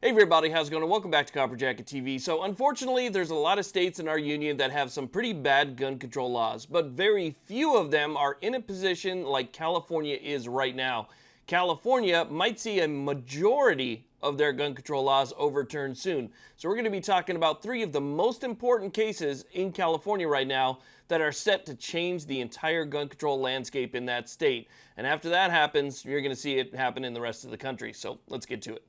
Hey everybody, how's it going? Welcome back to Copper Jacket TV. So unfortunately, there's a lot of states in our union that have some pretty bad gun control laws, but very few of them are in a position like California is right now. California might see a majority of their gun control laws overturned soon. So we're going to be talking about three of the most important cases in California right now that are set to change the entire gun control landscape in that state. And after that happens, you're going to see it happen in the rest of the country. So let's get to it.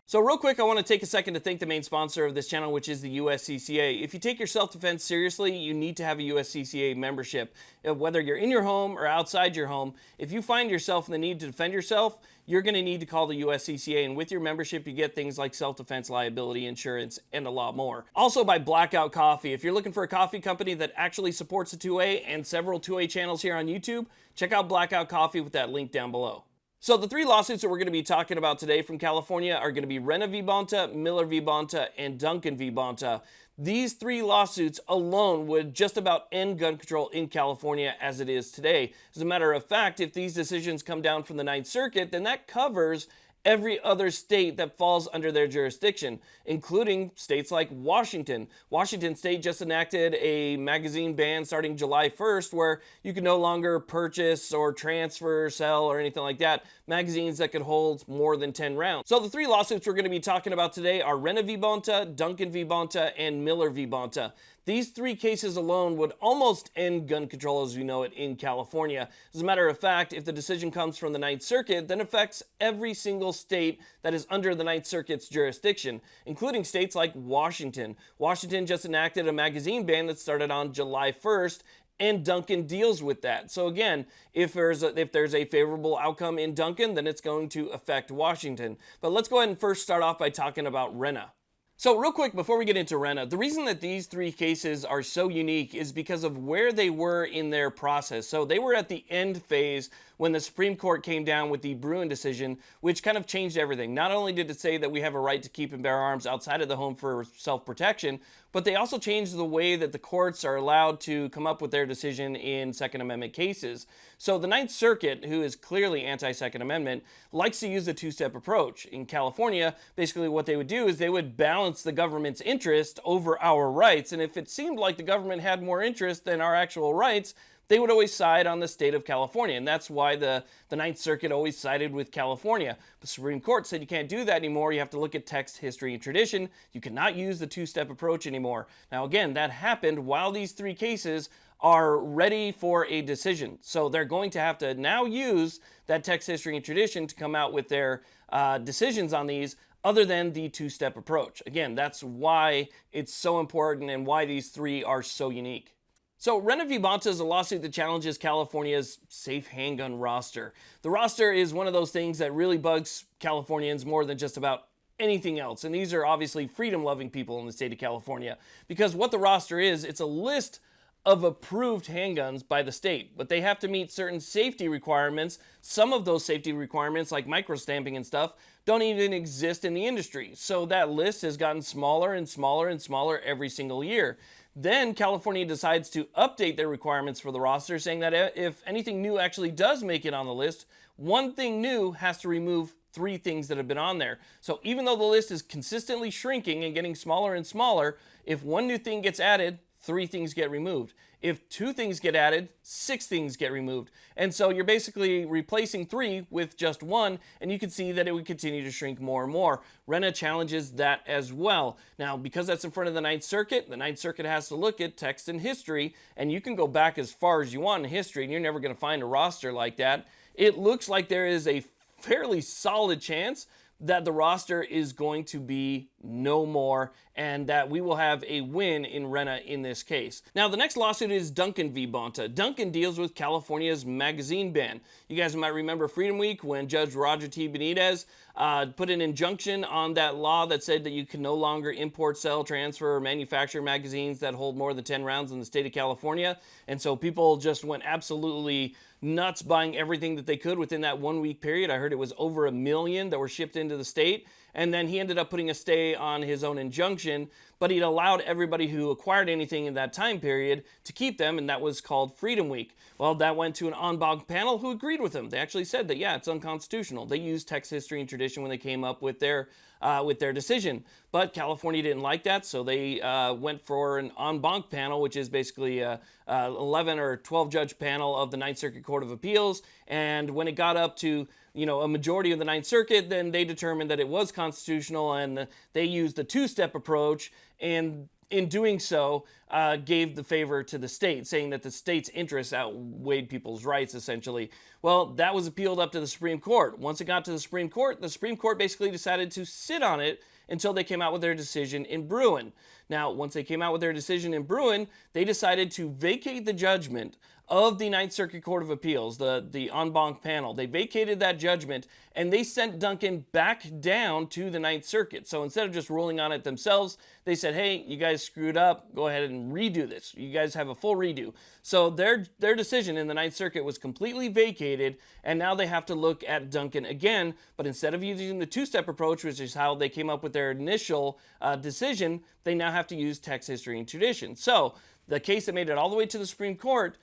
So real quick, I want to take a second to thank the main sponsor of this channel, which is the USCCA. If you take your self-defense seriously, you need to have a USCCA membership. Whether you're in your home or outside your home, if you find yourself in the need to defend yourself, you're going to need to call the USCCA. And with your membership, you get things like self-defense liability insurance and a lot more. Also by Blackout Coffee. If you're looking for a coffee company that actually supports the 2A and several 2A channels here on YouTube, check out Blackout Coffee with that link down below. So the three lawsuits that we're going to be talking about today from California are going to be Rena V, Bonta, Miller V, Bonta, and Duncan V, Bonta. These three lawsuits alone would just about end gun control in California as it is today. As a matter of fact, if these decisions come down from the Ninth Circuit, then that covers every other state that falls under their jurisdiction, including states like Washington. Washington state just enacted a magazine ban starting July 1st where you can no longer purchase or transfer, sell, or anything like that magazines that could hold more than 10 rounds. So the three lawsuits we're going to be talking about today are Rena V, Bonta, Duncan V, Bonta, and Miller V, Bonta. These three cases alone would almost end gun control as we know it in California. As a matter of fact, if the decision comes from the Ninth Circuit, then it affects every single state that is under the Ninth Circuit's jurisdiction, including states like Washington. Washington just enacted a magazine ban that started on July 1st, and Duncan deals with that. So again, if there's a favorable outcome in Duncan, then it's going to affect Washington. But let's go ahead and first start off by talking about Rena. So real quick, before we get into Rena, the reason that these three cases are so unique is because of where they were in their process. So they were at the end phase when the Supreme Court came down with the Bruin decision, which kind of changed everything. Not only did it say that we have a right to keep and bear arms outside of the home for self-protection, but they also changed the way that the courts are allowed to come up with their decision in Second Amendment cases. So the Ninth Circuit, who is clearly anti-Second Amendment, likes to use the two-step approach. In California, basically what they would do is they would balance the government's interest over our rights, and if it seemed like the government had more interest than our actual rights, they would always side on the state of California, and that's why the Ninth Circuit always sided with California. The Supreme Court said you can't do that anymore. You have to look at text, history, and tradition. You cannot use the two-step approach anymore. Now again, that happened while these three cases are ready for a decision. So they're going to have to now use that text, history, and tradition to come out with their decisions on these other than the two-step approach. Again, that's why it's so important and why these three are so unique. So Rena V. Bonta is a lawsuit that challenges California's safe handgun roster. The roster is one of those things that really bugs Californians more than just about anything else. And these are obviously freedom-loving people in the state of California. Because what the roster is, it's a list of approved handguns by the state, but they have to meet certain safety requirements. Some of those safety requirements, like microstamping and stuff, don't even exist in the industry. So that list has gotten smaller and smaller and smaller every single year. Then California decides to update their requirements for the roster, saying that if anything new actually does make it on the list, one thing new has to remove three things that have been on there. So even though the list is consistently shrinking and getting smaller and smaller, if one new thing gets added, three things get removed. If two things get added, six things get removed. And so you're basically replacing three with just one, and you can see that it would continue to shrink more and more. Rena challenges that as well. Now, because that's in front of the Ninth Circuit has to look at text and history, and you can go back as far as you want in history, and you're never going to find a roster like that. It looks like there is a fairly solid chance that the roster is going to be no more and that we will have a win in Rena in this case. Now, the next lawsuit is Duncan V. Bonta. Duncan deals with California's magazine ban. You guys might remember Freedom Week when Judge Roger T. Benitez put an injunction on that law that said that you can no longer import, sell, transfer, or manufacture magazines that hold more than 10 rounds in the state of California. And so people just went absolutely nuts buying everything that they could within that 1 week period. I heard it was over 1 million that were shipped into the state. And then he ended up putting a stay on his own injunction. but it allowed everybody who acquired anything in that time period to keep them, and that was called Freedom Week. Well, that went to an en banc panel who agreed with him. They actually said that, yeah, it's unconstitutional. They used text, history, and tradition when they came up with their decision. But California didn't like that, so they went for an en banc panel, which is basically a 11 or 12 judge panel of the Ninth Circuit Court of Appeals. And when it got up to a majority of the Ninth Circuit, then they determined that it was constitutional, and they used the two-step approach, and in doing so, gave the favor to the state, saying that the state's interests outweighed people's rights, essentially. Well, that was appealed up to the Supreme Court. Once it got to the Supreme Court basically decided to sit on it until they came out with their decision in Bruin. Now, once they came out with their decision in Bruin, they decided to vacate the judgment of the Ninth Circuit Court of Appeals, the en banc panel. They vacated that judgment, and they sent Duncan back down to the Ninth Circuit. So instead of just ruling on it themselves, they said, hey, you guys screwed up. Go ahead and redo this. You guys have a full redo. So their decision in the Ninth Circuit was completely vacated, and now they have to look at Duncan again. But instead of using the two-step approach, which is how they came up with their initial decision, they now have to use text, history, and tradition. So the case that made it all the way to the Supreme Court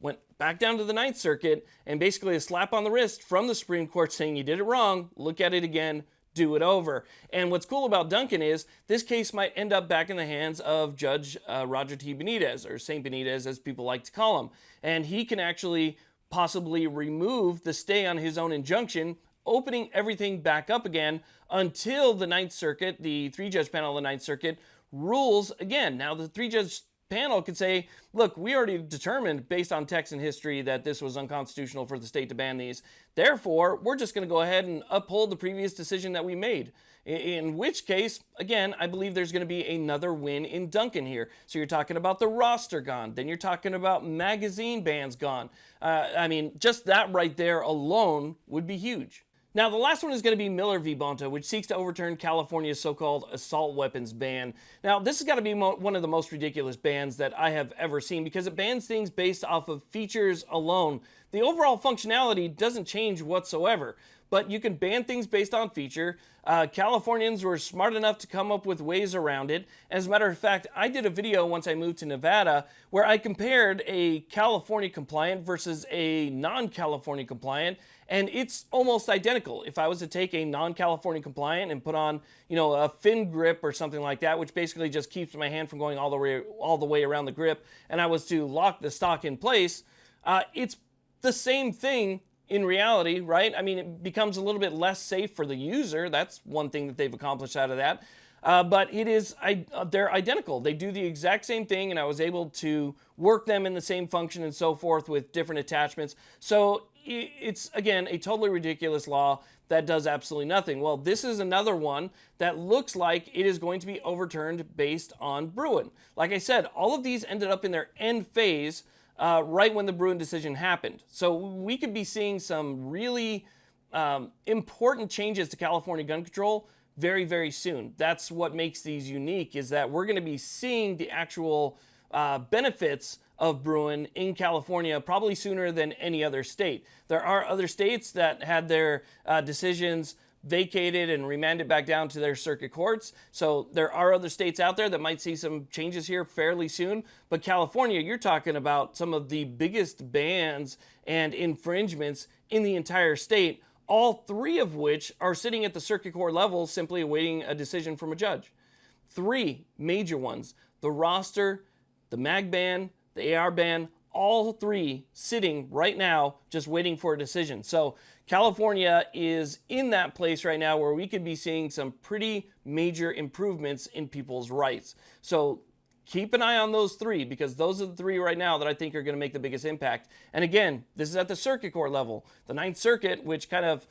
went back down to the Ninth Circuit, and basically a slap on the wrist from the Supreme Court saying you did it wrong, look at it again, do it over. And what's cool about Duncan is this case might end up back in the hands of Judge Roger T. Benitez, or St. Benitez as people like to call him. And he can actually possibly remove the stay on his own injunction, opening everything back up again until the Ninth Circuit, the three-judge panel of the Ninth Circuit, rules again. Now, the three-judge panel could say, look, we already determined based on text and history that this was unconstitutional for the state to ban these. Therefore, we're just going to go ahead and uphold the previous decision that we made. In which case, again, I believe there's going to be another win in Duncan here. So you're talking about the roster gone. Then you're talking about magazine bans gone. I mean, just that right there alone would be huge. Now, the last one is going to be Miller v. Bonta, which seeks to overturn California's so-called assault weapons ban. Now, this has got to be one of the most ridiculous bans that I have ever seen, because it bans things based off of features alone. The overall functionality doesn't change whatsoever, but you can ban things based on feature. Californians were smart enough to come up with ways around it. As a matter of fact, I did a video once I moved to Nevada where I compared a California compliant versus a non-California compliant, and it's almost identical. If I was to take a non-California compliant and put on, a fin grip or something like that, which basically just keeps my hand from going all the way around the grip, and I was to lock the stock in place, it's the same thing in reality, right? I mean, it becomes a little bit less safe for the user. That's one thing that they've accomplished out of that. But they're identical. They do the exact same thing, and I was able to work them in the same function and so forth with different attachments. So it's, again, a totally ridiculous law that does absolutely nothing. Well, this is another one that looks like it is going to be overturned based on Bruin. Like I said, all of these ended up in their end phase right when the Bruin decision happened. So we could be seeing some really important changes to California gun control very, very soon. That's what makes these unique, is that we're going to be seeing the actual benefits of Bruin in California probably sooner than any other state. There are other states that had their decisions vacated and remanded back down to their circuit courts. So there are other states out there that might see some changes here fairly soon. But California, you're talking about some of the biggest bans and infringements in the entire state, all three of which are sitting at the circuit court level simply awaiting a decision from a judge. Three major ones: the roster, the mag ban, the AR ban, all three sitting right now just waiting for a decision. So California is in that place right now where we could be seeing some pretty major improvements in people's rights. So keep an eye on those three, because those are the three right now that I think are going to make the biggest impact. And again, this is at the circuit court level. The Ninth Circuit, which kind of,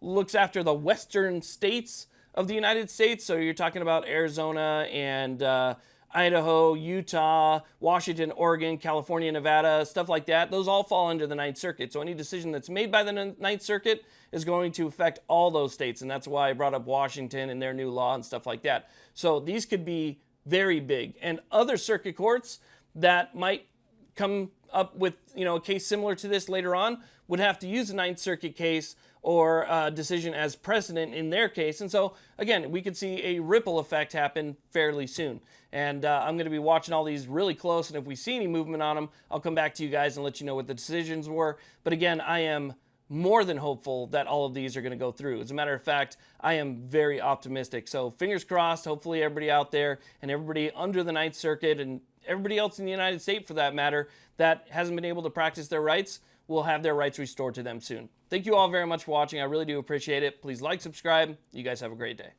looks after the western states of the United States. So you're talking about Arizona and Idaho, Utah, Washington, Oregon, California, Nevada, stuff like that. Those all fall under the Ninth Circuit. So any decision that's made by the Ninth Circuit is going to affect all those states. And that's why I brought up Washington and their new law and stuff like that. So these could be very big. And other circuit courts that might come up with, a case similar to this later on, would have to use a Ninth Circuit case or decision as precedent in their case. And so, again, we could see a ripple effect happen fairly soon. And I'm going to be watching all these really close, and if we see any movement on them, I'll come back to you guys and let you know what the decisions were. But again, I am more than hopeful that all of these are going to go through. As a matter of fact, I am very optimistic. So fingers crossed, hopefully everybody out there and everybody under the Ninth Circuit and everybody else in the United States, for that matter, that hasn't been able to practice their rights will have their rights restored to them soon. Thank you all very much for watching. I really do appreciate it. Please like, subscribe. You guys have a great day.